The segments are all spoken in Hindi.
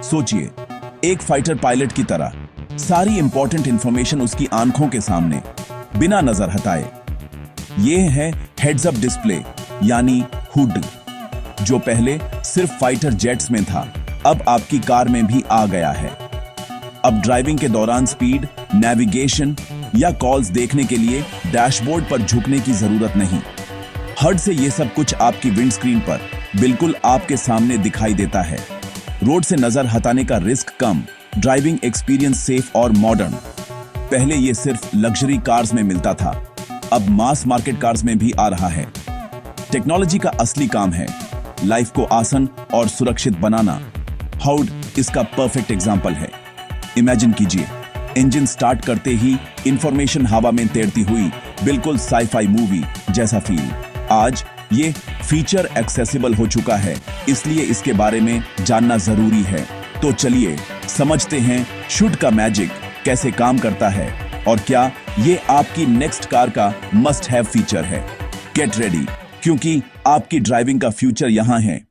सोचिए, एक फाइटर पायलट की तरह सारी इंपॉर्टेंट इंफॉर्मेशन उसकी आंखों के सामने बिना नजर हटाए। यह है हेड्स अप डिस्प्ले यानी हुड, जो पहले सिर्फ फाइटर जेट्स में था, अब आपकी कार में भी आ गया है। अब ड्राइविंग के दौरान स्पीड, नेविगेशन या कॉल्स देखने के लिए डैशबोर्ड पर झुकने की जरूरत नहीं। हड से यह सब कुछ आपकी विंडस्क्रीन पर बिल्कुल आपके सामने दिखाई देता है। रोड से नजर हटाने का रिस्क कम, ड्राइविंग एक्सपीरियंस सेफ और मॉडर्न। पहले यह सिर्फ लग्जरी कार्स में मिलता था, अब मास मार्केट कार्स में भी आ रहा है। टेक्नोलॉजी का असली काम है लाइफ को आसान और सुरक्षित बनाना। हड इसका परफेक्ट एग्जाम्पल है। इमेजिन कीजिए, इंजन स्टार्ट करते ही इंफॉर्मेशन हवा में तैरती हुई, बिल्कुल साई-फाई मूवी जैसा फील। आज ये फीचर एक्सेसिबल हो चुका है, इसलिए इसके बारे में जानना जरूरी है। तो चलिए समझते हैं शुड का मैजिक कैसे काम करता है और क्या ये आपकी नेक्स्ट कार का मस्ट हैव फीचर है। गेट रेडी, क्योंकि आपकी ड्राइविंग का फ्यूचर यहां है।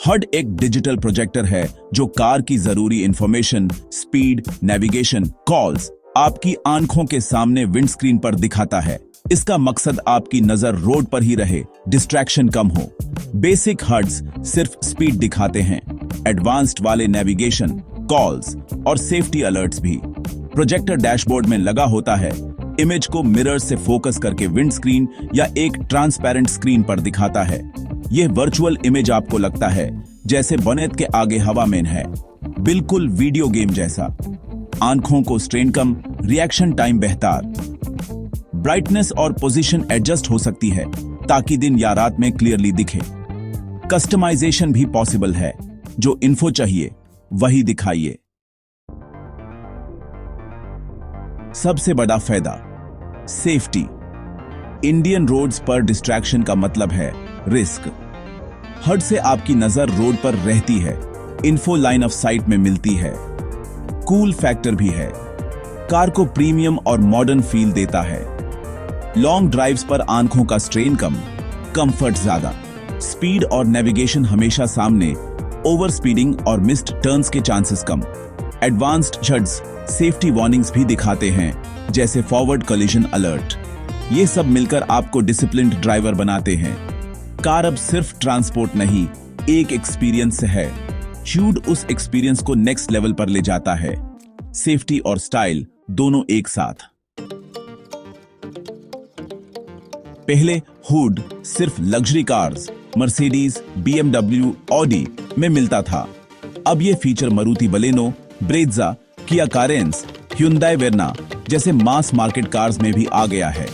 हड एक डिजिटल प्रोजेक्टर है जो कार की जरूरी इंफॉर्मेशन, स्पीड, नेविगेशन, कॉल्स आपकी आंखों के सामने विंडस्क्रीन पर दिखाता है। इसका मकसद आपकी नजर रोड पर ही रहे, डिस्ट्रैक्शन कम हो। बेसिक हड्स सिर्फ स्पीड दिखाते हैं, एडवांस्ड वाले नेविगेशन, कॉल्स और सेफ्टी अलर्ट्स भी। प्रोजेक्टर डैशबोर्ड में लगा होता है, इमेज को मिरर से फोकस करके विंडस्क्रीन या एक ट्रांसपेरेंट स्क्रीन पर दिखाता है। यह वर्चुअल इमेज आपको लगता है जैसे बोनेट के आगे हवा में है, बिल्कुल वीडियो गेम जैसा। आंखों को स्ट्रेन कम, रिएक्शन टाइम बेहतर। ब्राइटनेस और पोजीशन एडजस्ट हो सकती है ताकि दिन या रात में क्लियरली दिखे। कस्टमाइजेशन भी पॉसिबल है, जो इन्फो चाहिए वही दिखाइए। सबसे बड़ा फायदा सेफ्टी। इंडियन रोड्स पर डिस्ट्रैक्शन का मतलब है रिस्क। हड से आपकी नजर रोड पर रहती है, इन्फो लाइन ऑफ साइट में मिलती है। कूल फैक्टर भी है, कार को प्रीमियम और मॉडर्न फील देता है। लॉन्ग ड्राइव्स पर आंखों का स्ट्रेन कम, कंफर्ट ज्यादा। स्पीड और नेविगेशन हमेशा सामने, ओवर स्पीडिंग और मिस्ड टर्न्स के चांसेस कम। एडवांस्ड हड्स सेफ्टी वार्निंग्स भी दिखाते हैं, जैसे फॉरवर्ड कोलिजन अलर्ट। ये सब मिलकर आपको डिसिप्लिन्ड ड्राइवर बनाते हैं। कार अब सिर्फ ट्रांसपोर्ट नहीं, एक एक्सपीरियंस है। हड उस एक्सपीरियंस को नेक्स्ट लेवल पर ले जाता है, सेफ्टी और स्टाइल दोनों एक साथ। पहले हड सिर्फ luxury cars, Mercedes, BMW, Audi में मिलता था। अब ये feature Maruti Baleno, Brezza, Kia Carens, Hyundai Verna जैसे मास मार्केट कार्स में भी आ गया है।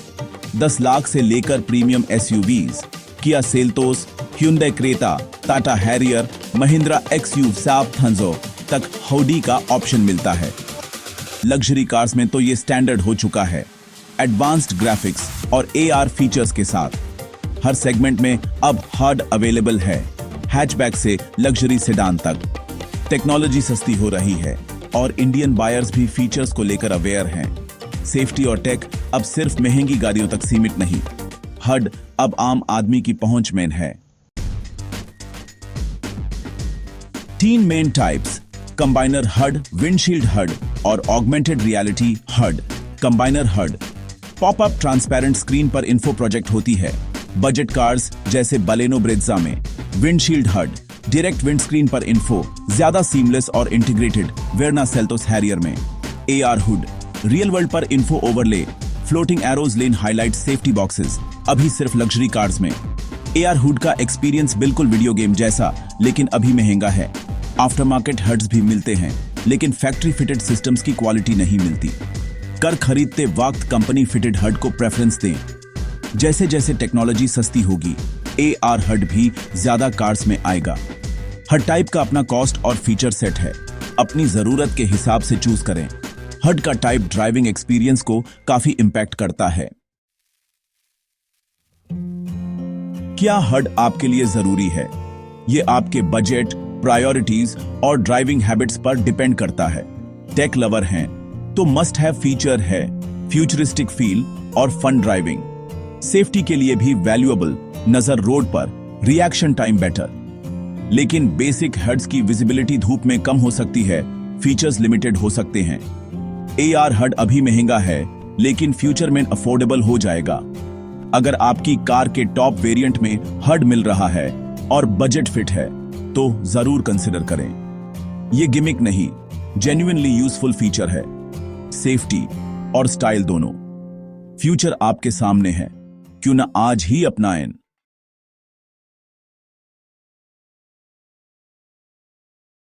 10 लाख से लेकर premium SUVs, Kia Seltos, Hyundai Creta, Tata Harrier, Mahindra XUV साब थंजो तक हड का ऑप्शन मिलता है। लग्जरी कार्स में तो ये स्टैंडर्ड हो चुका है, एडवांस्ड ग्राफिक्स और AR फीचर्स के साथ। हर सेगमेंट में अब हड अवेलेबल है, हैचबैक से लग्जरी सेडान तक। टेक्नोलॉजी सस्ती हो रही है और इंडियन बायर्स भी फीचर्स को लेकर अवेयर हैं। सेफ्टी और टेक अब सिर्फ महंगी गाड़ियों तक सीमित नहीं, हड अब आम आदमी की पहुंच में है। 3 main types, combiner HUD, windshield HUD और augmented reality HUD. Combiner HUD popup transparent screen पर इन्फो प्रोजेक्ट होती है, बजट कार्स जैसे बलेनो ब्रेज़ा में। विंडशील्ड हड डायरेक्ट विंडस्क्रीन पर इन्फो, ज्यादा सीमलेस और इंटीग्रेटेड वेरना सेल्टोस हैरियर में। AR हुड रियल वर्ल्ड पर info overlay, floating arrows lane highlight, safety boxes अभी सिर्फ लग्जरी कार्स में। AR हुड का एक्सपीरियंस बिल्कुल वीडियो गेम जैसा, लेकिन अभी महंगा है। आफ्टर मार्केट हड्स भी मिलते हैं, लेकिन फैक्ट्री फिटेड सिस्टम्स की क्वालिटी नहीं मिलती। कर खरीदते वक्त कंपनी फिटेड हड को प्रेफरेंस दें। जैसे जैसे टेक्नोलॉजी सस्ती होगी, AR हड भी ज्यादा कार्स में आएगा। हर टाइप का अपना कॉस्ट और फीचर सेट है, अपनी जरूरत के हिसाब से चूज करें। हड का टाइप ड्राइविंग एक्सपीरियंस को काफी इंपैक्ट करता है। क्या हड आपके लिए जरूरी है? ये आपके बजट, प्रायोरिटीज और ड्राइविंग हैबिट्स पर डिपेंड करता है। टेक लवर हैं तो मस्ट हैव फीचर है, फ्यूचरिस्टिक फील और फन ड्राइविंग। सेफ्टी के लिए भी वैल्यूएबल नजर रोड पर, रिएक्शन टाइम बेटर। लेकिन बेसिक हेड्स की विजिबिलिटी धूप में कम हो सकती है, फीचर्स लिमिटेड हो सकते हैं। AR HUD अभी महंगा है, लेकिन फ्यूचर में अफोर्डेबल हो जाएगा। अगर आपकी कार के टॉप वेरिएंट में HUD मिल रहा है और बजट फिट है, तो जरूर कंसिडर करें। ये गिमिक नहीं, जेन्युइनली यूजफुल फीचर है, सेफ्टी और स्टाइल दोनों। फ्यूचर आपके सामने है, क्यों ना आज ही अपनाएं।